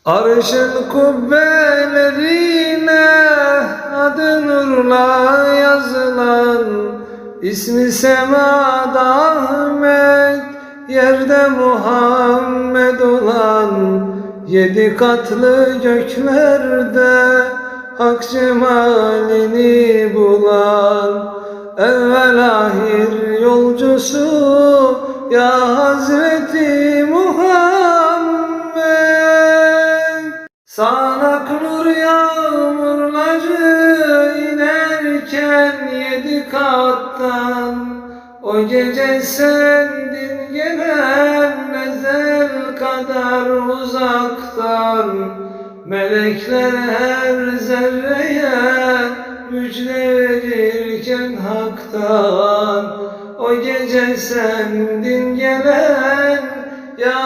Arşın kubbelerine adı nurla yazılan, İsmi semada Ahmet, yerde Muhammed olan, 7 katlı göklerde hak cemalini bulan, evvel ahir yolcusu ya Hazreti Muhammed. Sağanak nur yağmurları inerken 7 kattan, o gece sendin gelen ezel kadar uzaktan. Melekler her zerreye müjde verirken haktan, o gece sendin gelen ya